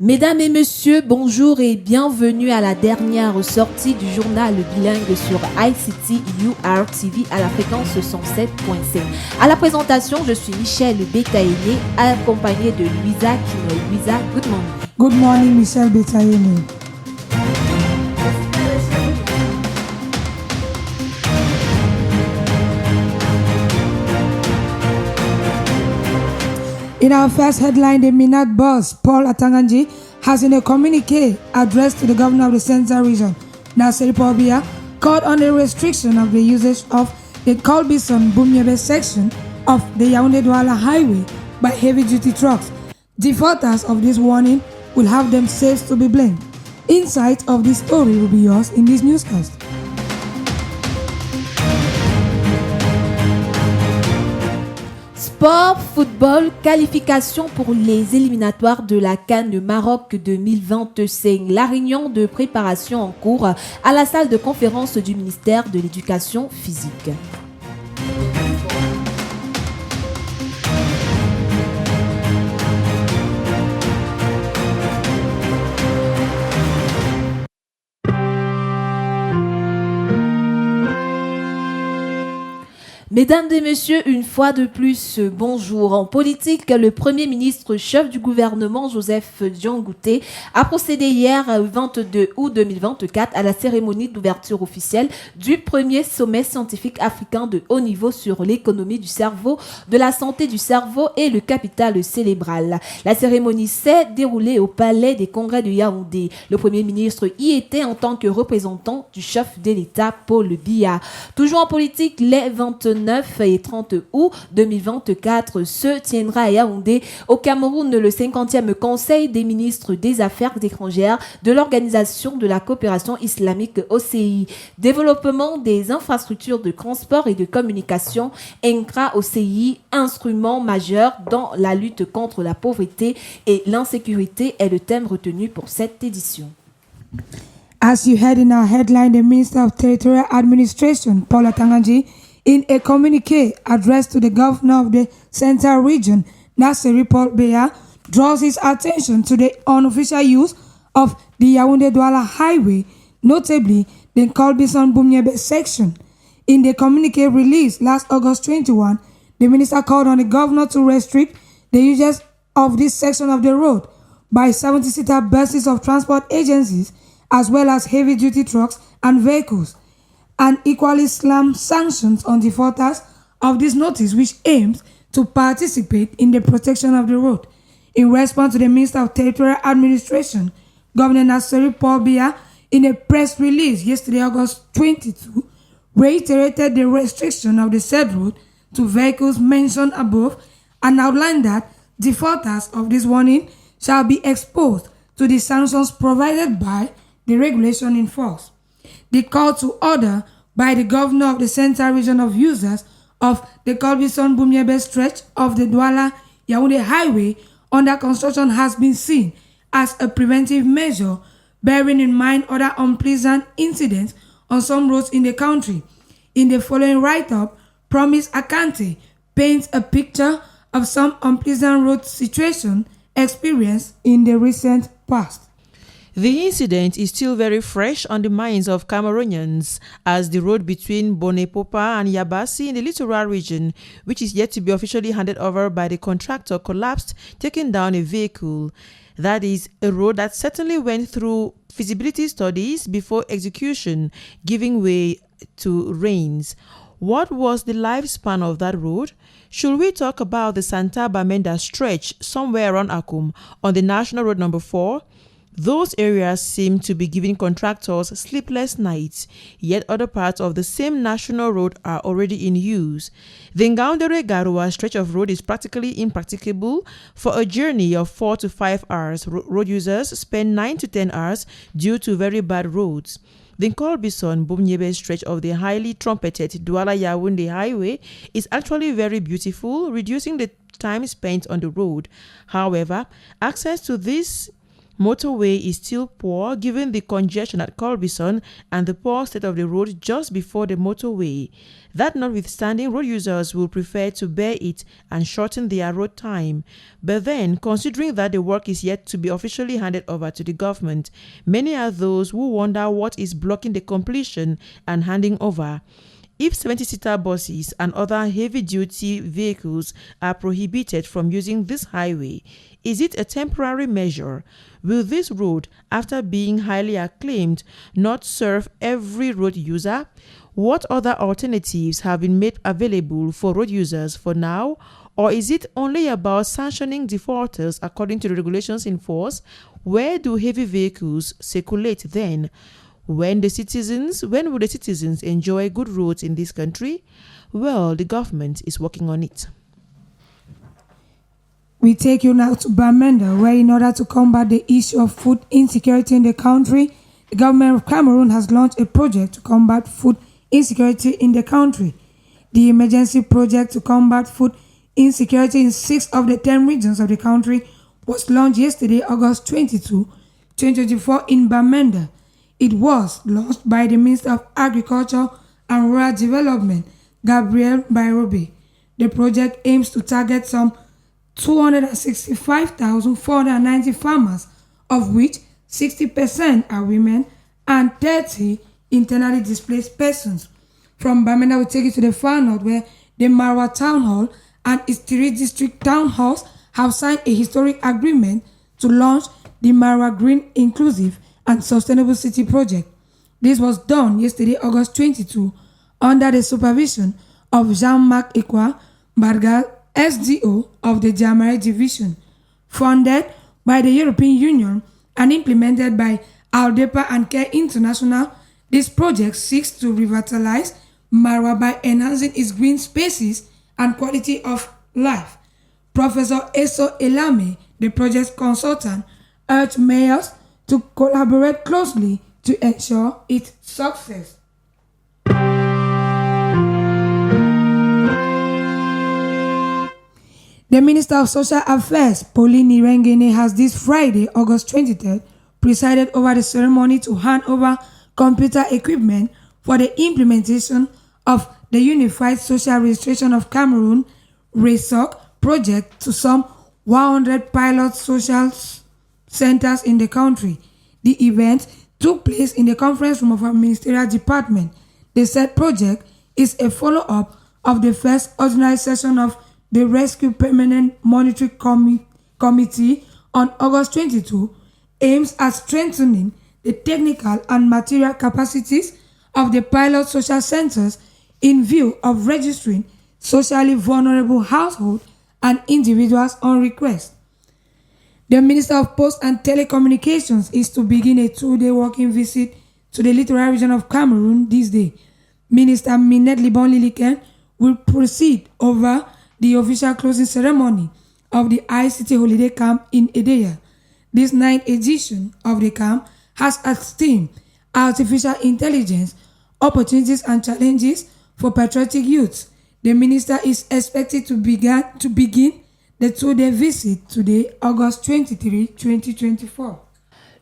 Mesdames et messieurs, bonjour et bienvenue à la dernière sortie du journal bilingue sur ICTU-RTV à la fréquence 107.5. À la présentation, je suis Michel Betaïné, accompagnée de Louisa Kinoy. Louisa, good morning. Good morning, Michel Betaïné. In our first headline, the Minat boss, Paul Atanganji, has in a communique addressed to the governor of the Central Region, Nasser Pobia, called on the restriction of the usage of the Colbison-Bumiebe section of the Yaoundé-Douala highway by heavy-duty trucks. Defaulters of this warning will have themselves to be blamed. Insight of this story will be yours in this newscast. Sport, football, qualification pour les éliminatoires de la CAN Maroc 2025. La réunion de préparation en cours à la salle de conférence du ministère de l'Éducation physique. Mesdames et messieurs, une fois de plus, bonjour. En politique, le Premier ministre chef du gouvernement, Joseph Diongouté, a procédé hier, 22 août 2024, à la cérémonie d'ouverture officielle du premier sommet scientifique africain de haut niveau sur l'économie du cerveau, de la santé du cerveau et le capital cérébral. La cérémonie s'est déroulée au Palais des Congrès de Yaoundé. Le Premier ministre y était en tant que représentant du chef de l'État, Paul Biya. Toujours en politique, les 29 et 30 août 2024 se tiendra à Yaoundé, au Cameroun, le 50e Conseil des ministres des Affaires étrangères de l'Organisation de la coopération islamique OCI. Développement des infrastructures de transport et de communication, INCRA-OCI, instrument majeur dans la lutte contre la pauvreté et l'insécurité est le thème retenu pour cette édition. As you heard in our headline, the Minister of Territorial Administration, Paul Atanganji, in a communique addressed to the governor of the Central Region, Nasser Paul Beya, draws his attention to the unofficial use of the Yaoundé-Douala highway, notably the Colbison-Bumiebe section. In the communique released last August 21, the minister called on the governor to restrict the usage of this section of the road by 70-seater buses of transport agencies as well as heavy-duty trucks and vehicles, and equally slam sanctions on defaulters of this notice, which aims to participate in the protection of the road. In response to the Minister of Territorial Administration, Governor Nasser Paul Biya, in a press release yesterday, August 22, reiterated the restriction of the said road to vehicles mentioned above and outlined that defaulters of this warning shall be exposed to the sanctions provided by the regulation in force. The call to order by the governor of the Central Region of users of the Colbison-Bumiebe stretch of the Douala-Yaoundé highway under construction has been seen as a preventive measure, bearing in mind other unpleasant incidents on some roads in the country. In the following write-up, Promise Akante paints a picture of some unpleasant road situation experienced in the recent past. The incident is still very fresh on the minds of Cameroonians as the road between Bonepopa and Yabasi in the littoral region, which is yet to be officially handed over by the contractor, collapsed, taking down a vehicle. That is a road that certainly went through feasibility studies before execution, giving way to rains. What was the lifespan of that road? Should we talk about the Santa Bamenda stretch somewhere around Akum on the National Road number 4? Those areas seem to be giving contractors sleepless nights, yet other parts of the same national road are already in use. The Ngaoundere-Garoua stretch of road is practically impracticable for a journey of 4 to 5 hours. Road users spend 9 to 10 hours due to very bad roads. The Colbison-Bumiebe stretch of the highly trumpeted Douala-Yaoundé highway is actually very beautiful, reducing the time spent on the road. However, access to this motorway is still poor given the congestion at Colbison and the poor state of the road just before the motorway. That notwithstanding, road users will prefer to bear it and shorten their road time. But then, considering that the work is yet to be officially handed over to the government, many are those who wonder what is blocking the completion and handing over. If 70-seater buses and other heavy-duty vehicles are prohibited from using this highway, is it a temporary measure? Will this road, after being highly acclaimed, not serve every road user? What other alternatives have been made available for road users for now? Or is it only about sanctioning defaulters according to the regulations in force? Where do heavy vehicles circulate then? When will the citizens enjoy good roads in this country? Well, the government is working on it. We take you now to Bamenda, where in order to combat the issue of food insecurity in the country, the government of Cameroon has launched a project to combat food insecurity in the country. The emergency project to combat food insecurity in 6 of the 10 regions of the country was launched yesterday, August 22, 2024 in Bamenda. It was launched by the Minister of Agriculture and Rural Development, Gabriel Bairobe. The project aims to target some 265,490 farmers, of which 60% are women and 30 internally displaced persons. From Bamenda, we take it to the far north, where the Marwa Town Hall and its 3 district town halls have signed a historic agreement to launch the Marwa Green Inclusive and Sustainable City Project. This was done yesterday, August 22, under the supervision of Jean-Marc Ekwa Bargal, SDO of the Jamare Division, funded by the European Union and implemented by Aldepa and Care International. This project seeks to revitalize Marwa by enhancing its green spaces and quality of life. Professor Eso Elame, the project consultant, urged mayors to collaborate closely to ensure its success. The Minister of Social Affairs, Pauline Irengene, has this Friday, August 23rd, presided over the ceremony to hand over computer equipment for the implementation of the Unified Social Registration of Cameroon (RESOC) project to some 100 pilot social centers in the country. The event took place in the conference room of our ministerial department. The said project is a follow-up of the first ordinary session of the Rescue Permanent Monitoring Committee on August 22, aims at strengthening the technical and material capacities of the pilot social centers in view of registering socially vulnerable households and individuals on request. The Minister of Posts and Telecommunications is to begin a 2-day working visit to the littoral region of Cameroon this day. Minister Minette Libon Liliken will proceed over the official closing ceremony of the ICT holiday camp in Edeya. This 9th edition of the camp has as theme Artificial Intelligence, Opportunities and Challenges for Patriotic Youth. The minister is expected to begin the 2-day visit today, August 23, 2024.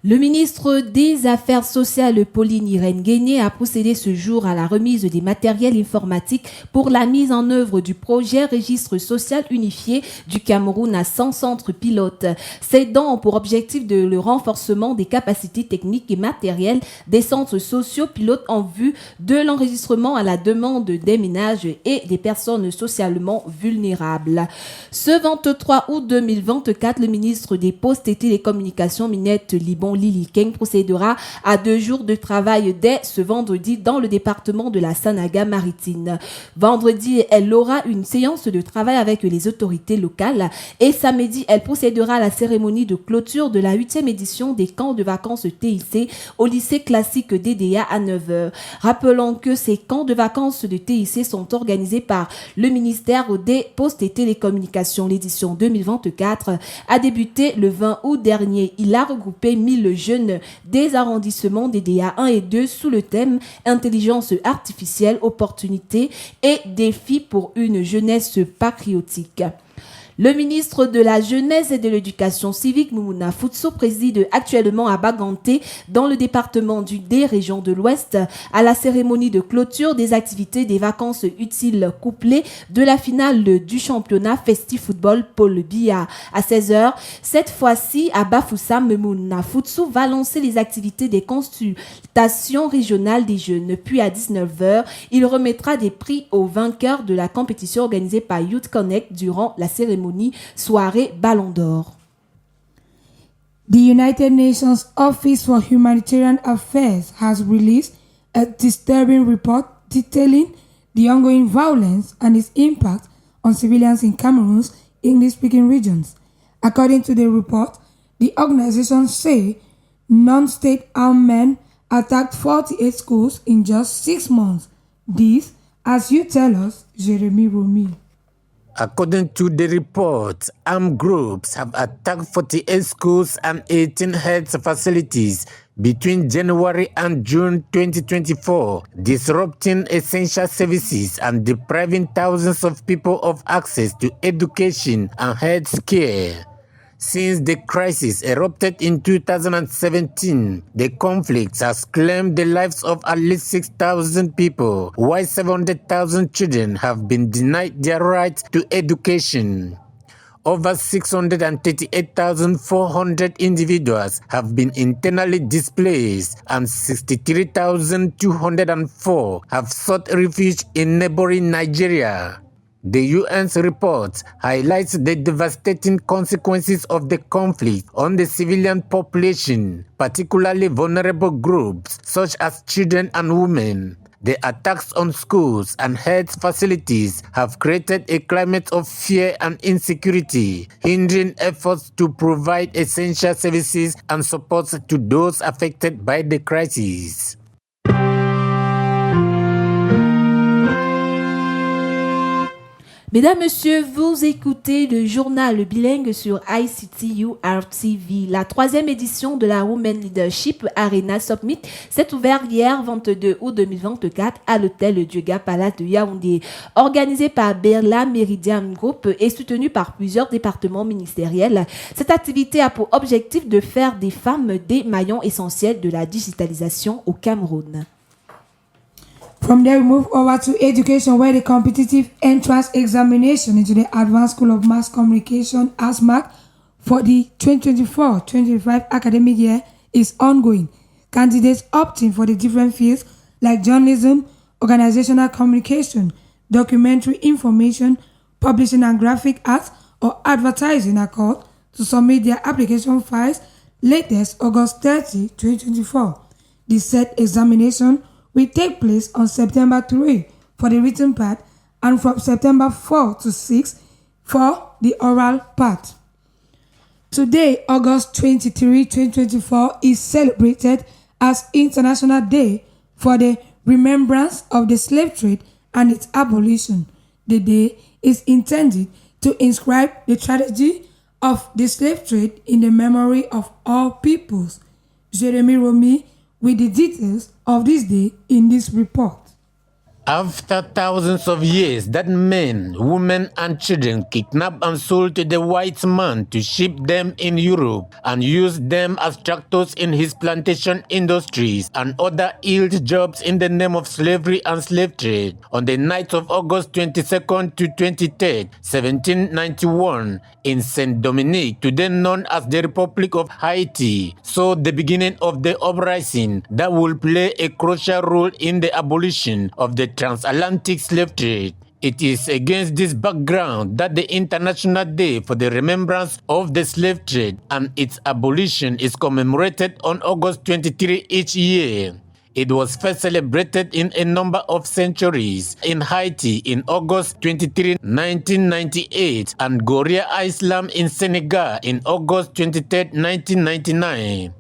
Le ministre des Affaires sociales, Pauline Irengene, a procédé ce jour à la remise des matériels informatiques pour la mise en œuvre du projet Registre social unifié du Cameroun à 100 centres pilotes. C'est donc pour objectif le renforcement des capacités techniques et matérielles des centres sociaux pilotes en vue de l'enregistrement à la demande des ménages et des personnes socialement vulnérables. Ce 23 août 2024, le ministre des Postes et Télécommunications, Minette Libon Liliken, procédera à 2 jours de travail dès ce vendredi dans le département de la Sanaga-Maritime. Vendredi, elle aura une séance de travail avec les autorités locales et samedi, elle procédera à la cérémonie de clôture de la 8e édition des camps de vacances TIC au lycée classique d'Edea à 9h. Rappelons que ces camps de vacances de TIC sont organisés par le ministère des Postes et Télécommunications. L'édition 2024 a débuté le 20 août dernier. Il a regroupé 1000 jeunes des arrondissements d'EDA 1 et 2 sous le thème Intelligence artificielle, opportunités et défis pour une jeunesse patriotique. Le ministre de la Jeunesse et de l'Éducation civique, Moumouna Futso, préside actuellement à Baganté, dans le département du D, région de l'Ouest, à la cérémonie de clôture des activités des vacances utiles couplées de la finale du championnat Festi Football Paul Biya à 16h. Cette fois-ci, à Bafoussam, Moumouna Futso va lancer les activités des consultations régionales des jeunes. Puis à 19h, il remettra des prix aux vainqueurs de la compétition organisée par Youth Connect durant la cérémonie soirée Ballon d'Or. The United Nations Office for Humanitarian Affairs has released a disturbing report detailing the ongoing violence and its impact on civilians in Cameroon's English-speaking regions. According to the report, the organization say non-state armed men attacked 48 schools in just 6 months. This, as you tell us, Jeremy Romy. According to the report, armed groups have attacked 48 schools and 18 health facilities between January and June 2024, disrupting essential services and depriving thousands of people of access to education and health care. Since the crisis erupted in 2017, the conflict has claimed the lives of at least 6,000 people, while 700,000 children have been denied their right to education. Over 638,400 individuals have been internally displaced and 63,204 have sought refuge in neighboring Nigeria. The UN's report highlights the devastating consequences of the conflict on the civilian population, particularly vulnerable groups such as children and women. The attacks on schools and health facilities have created a climate of fear and insecurity, hindering efforts to provide essential services and support to those affected by the crisis. Mesdames, Messieurs, vous écoutez le journal bilingue sur ICTU-RTV. La 3e édition de la Women Leadership Arena Summit s'est ouverte hier 22 août 2024 à l'hôtel Dieuga Palace de Yaoundé. Organisée par Berla Meridian Group et soutenue par plusieurs départements ministériels, cette activité a pour objectif de faire des femmes des maillons essentiels de la digitalisation au Cameroun. From there, we move over to education, where the competitive entrance examination into the Advanced School of Mass Communication (ASMAC) for the 2024-2025 academic year is ongoing. Candidates opting for the different fields like journalism, organizational communication, documentary information, publishing and graphic arts, or advertising are called to submit their application files latest August 30, 2024. The said examination will take place on September 3 for the written part and from September 4 to 6 for the oral part. Today, August 23, 2024, is celebrated as International Day for the Remembrance of the Slave Trade and its Abolition. The day is intended to inscribe the tragedy of the slave trade in the memory of all peoples. Jeremy Romy with the details of this day in this report. After thousands of years that men, women and children kidnapped and sold to the white man to ship them in Europe and used them as tractors in his plantation industries and other ill jobs in the name of slavery and slave trade, on the night of August 22nd to 23rd, 1791, in Saint Dominique, today known as the Republic of Haiti, saw the beginning of the uprising that will play a crucial role in the abolition of the transatlantic slave trade. It is against this background that the International Day for the Remembrance of the Slave Trade and its Abolition is commemorated on August 23 each year. It was first celebrated in a number of centuries in Haiti in August 23, 1998, and Goria Island in Senegal in August 23, 1999.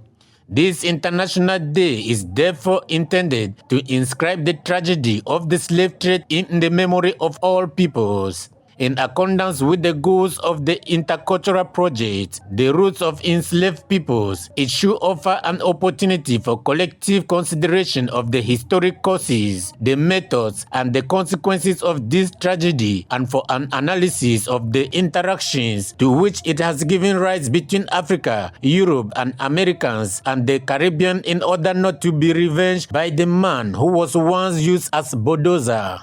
This International Day is therefore intended to inscribe the tragedy of the slave trade in the memory of all peoples. In accordance with the goals of the intercultural project, the roots of enslaved peoples, it should offer an opportunity for collective consideration of the historic causes, the methods, and the consequences of this tragedy, and for an analysis of the interactions to which it has given rise between Africa, Europe, and Americans and the Caribbean in order not to be revenged by the man who was once used as bulldozer.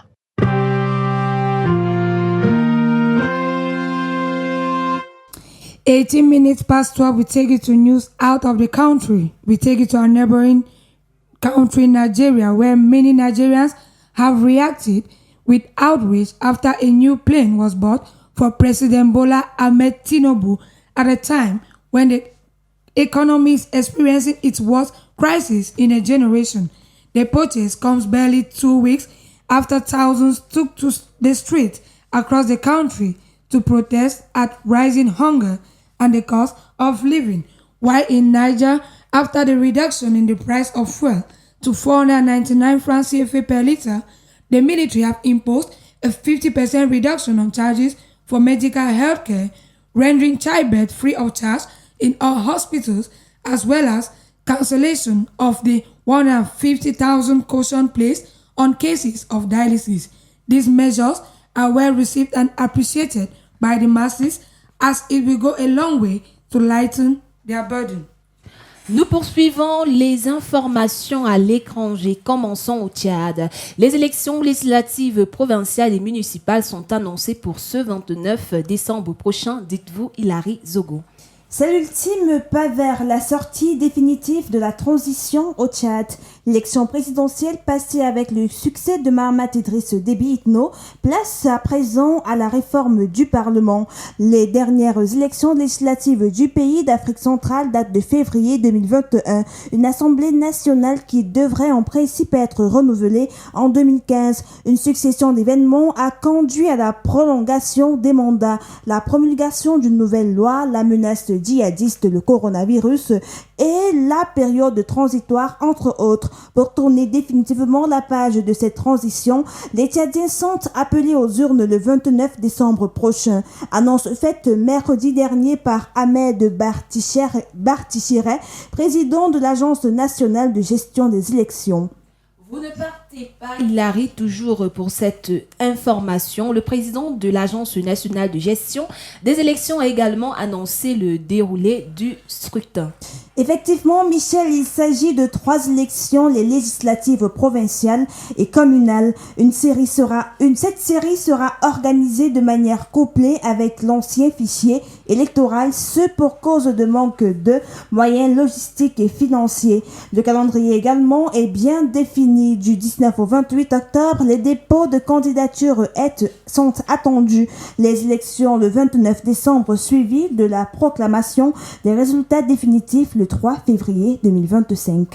(18:12), we take it to news out of the country. We take it to our neighboring country, Nigeria, where many Nigerians have reacted with outrage after a new plane was bought for President Bola Ahmed Tinubu at a time when the economy is experiencing its worst crisis in a generation. The purchase comes barely 2 weeks after thousands took to the streets across the country to protest at rising hunger and the cost of living, while in Niger, after the reduction in the price of fuel to 499 francs CFA per litre, the military have imposed a 50% reduction on charges for medical health care, rendering childbirth free of charge in all hospitals, as well as cancellation of the 150,000 caution placed on cases of dialysis. These measures are well received and appreciated by the masses, as it will go a long way to lighten their burden. Nous poursuivons les informations à l'étranger. Commençons au Tchad. Les élections législatives provinciales et municipales sont annoncées pour ce 29 décembre prochain. Dites-vous, Hilary Zogo. C'est l'ultime pas vers la sortie définitive de la transition au Tchad. L'élection présidentielle passée avec le succès de Mahamat Idriss Déby Itno place à présent à la réforme du Parlement. Les dernières élections législatives du pays d'Afrique centrale datent de février 2021. Une assemblée nationale qui devrait en principe être renouvelée en 2015. Une succession d'événements a conduit à la prolongation des mandats, la promulgation d'une nouvelle loi, la menace djihadiste, le coronavirus et la période transitoire entre autres. Pour tourner définitivement la page de cette transition, les Tchadiens sont appelés aux urnes le 29 décembre prochain. Annonce faite mercredi dernier par Ahmed Barticheret, président de l'Agence nationale de gestion des élections. Vous ne partez pas, Hilary, toujours pour cette information. Le président de l'Agence nationale de gestion des élections a également annoncé le déroulé du scrutin. Effectivement, Michel, il s'agit de 3 élections, les législatives provinciales et communales. Cette série sera organisée de manière couplée avec l'ancien fichier électoral, ce pour cause de manque de moyens logistiques et financiers. Le calendrier également est bien défini. Du 19 au 28 octobre, les dépôts de candidatures sont attendus. Les élections le 29 décembre suivies de la proclamation des résultats définitifs le 3 février 2025.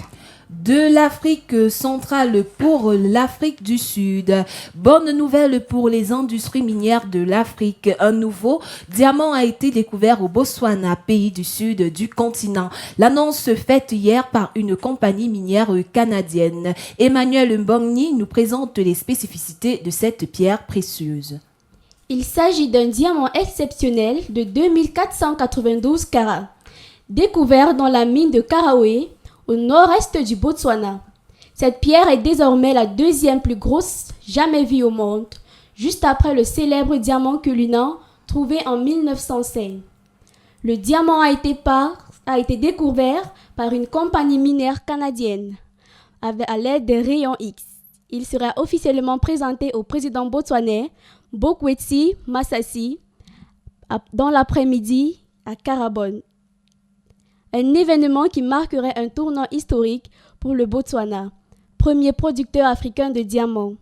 De l'Afrique centrale pour l'Afrique du Sud. Bonne nouvelle pour les industries minières de l'Afrique. Un nouveau diamant a été découvert au Botswana, pays du sud du continent. L'annonce faite hier par une compagnie minière canadienne. Emmanuel Mbongni nous présente les spécificités de cette pierre précieuse. Il s'agit d'un diamant exceptionnel de 2492 carats, découvert dans la mine de Karawe, au nord-est du Botswana. Cette pierre est désormais la 2e plus grosse jamais vue au monde, juste après le célèbre diamant culminant trouvé en 1905. Le diamant a été découvert par une compagnie minière canadienne à l'aide des rayons X. Il sera officiellement présenté au président botswanais Bokwetsi Masasi dans l'après-midi à Karabon. Un événement qui marquerait un tournant historique pour le Botswana, premier producteur africain de diamants.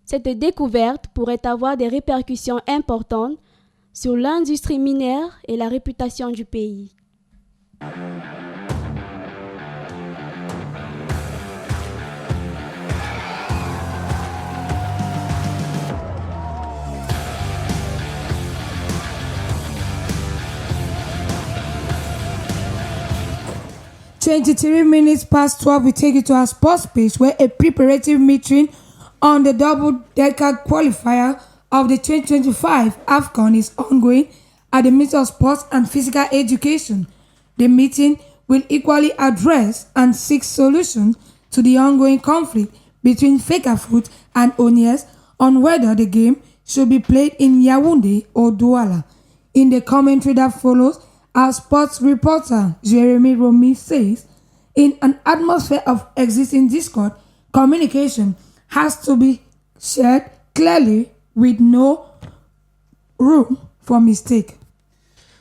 Cette découverte pourrait avoir des répercussions importantes sur l'industrie minière et la réputation du pays. (23:12), we take it to our sports page where a preparative meeting on the double-decker qualifier of the 2025 AFCON is ongoing at the Ministry of Sports and Physical Education. The meeting will equally address and seek solutions to the ongoing conflict between Fecafoot and Onies on whether the game should be played in Yaoundé or Douala. In the commentary that follows, our sports reporter Jeremy Romy says, in an atmosphere of existing discord, communication has to be shared clearly with no room for mistake.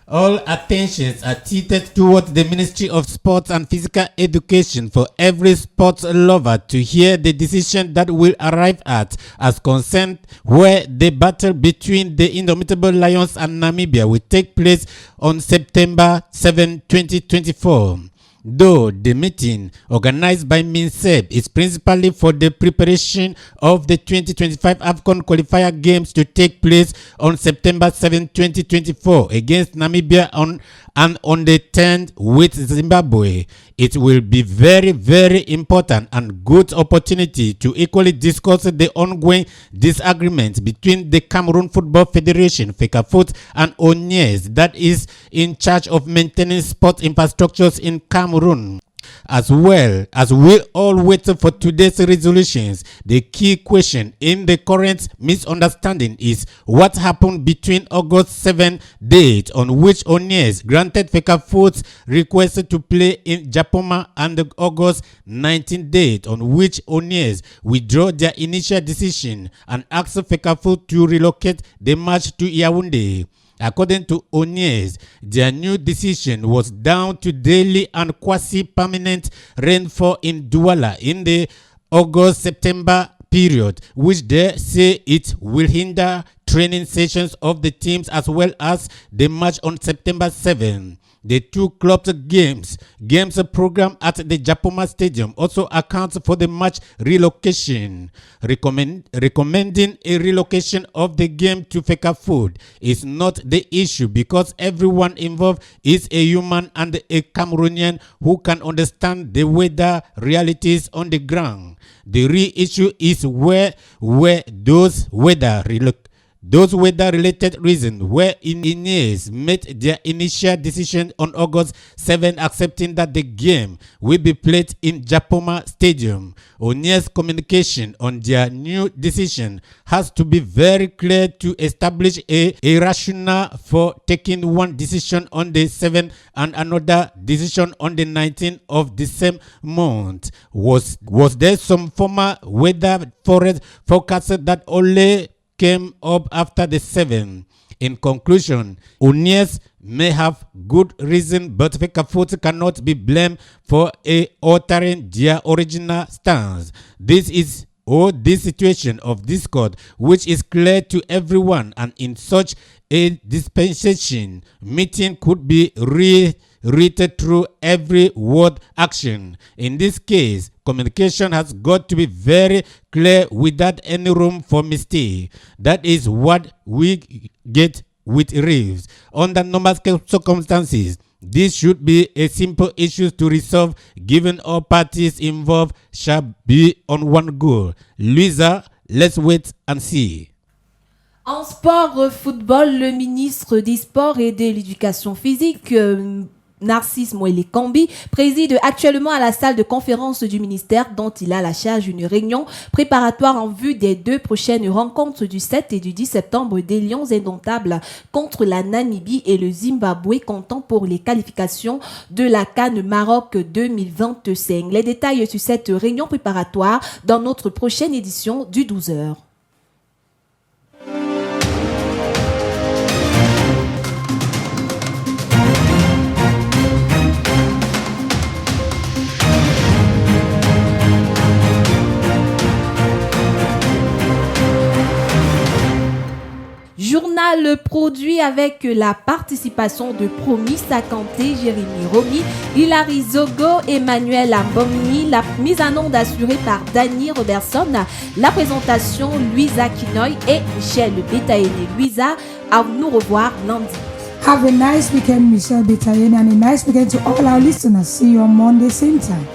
All attentions are tilted towards the Ministry of Sports and Physical Education for every sports lover to hear the decision that will arrive at as consent where the battle between the Indomitable Lions and Namibia will take place on September 7, 2024. Though the meeting organized by MINSEB is principally for the preparation of the 2025 AFCON qualifier games to take place on September 7, 2024 against Namibia on the 10th with Zimbabwe, it will be very, very important and good opportunity to equally discuss the ongoing disagreement between the Cameroon Football Federation, Fecafoot, and Onies that is in charge of maintaining sport infrastructures in Cameroon. As well as we all wait for today's resolutions, the key question in the current misunderstanding is what happened between August 7 date on which Onies granted Fecafoot's request to play in Japoma and the August 19 date on which Onies withdrew their initial decision and asked Fecafoot to relocate the match to Yaoundé. According to Onies, their new decision was down to daily and quasi-permanent rainfall in Douala in the August-September period, which they say it will hinder training sessions of the teams as well as the match on September 7. The two clubs' games program at the Japoma Stadium also accounts for the match relocation. Recommending a relocation of the game to Fecafoot is not the issue because everyone involved is a human and a Cameroonian who can understand the weather realities on the ground. The real issue is where those weather-related reasons where Onies made their initial decision on August 7 accepting that the game will be played in Japoma Stadium. Onies' communication on their new decision has to be very clear to establish a rationale for taking one decision on the 7th and another decision on the 19th of the same month. Was there some former weather forecast that only came up after the 7th? In conclusion, Onies may have good reason, but Fecafoot cannot be blamed for altering their original stance. This situation of discord, which is clear to everyone, and in such a dispensation, meeting could be read through every word action. In this case, communication has got to be very clear without any room for mistake. That is what we get with Reeves. Under normal circumstances, this should be a simple issue to resolve given all parties involved shall be on one goal. Louisa, let's wait and see. En sport football, le ministre des Sports et de l'Éducation physique, Narcisse Moelle-Kambi, préside actuellement à la salle de conférence du ministère dont il a la charge une réunion préparatoire en vue des deux prochaines rencontres du 7 et du 10 septembre des Lions indomptables contre la Namibie et le Zimbabwe comptant pour les qualifications de la CAN Maroc 2025. Les détails sur cette réunion préparatoire dans notre prochaine édition du 12h. Journal produit avec la participation de Promis Sakanté, Jérémy Romy, Hilary Zogo, Emmanuel Ambomni, la mise en onde assurée par Danny Robertson, la présentation Louisa Kinoy et Michel Betayen. Louisa, à nous revoir lundi. Have a nice weekend, Michelle Betayen, and a nice weekend to all our listeners. See you on Monday, same time.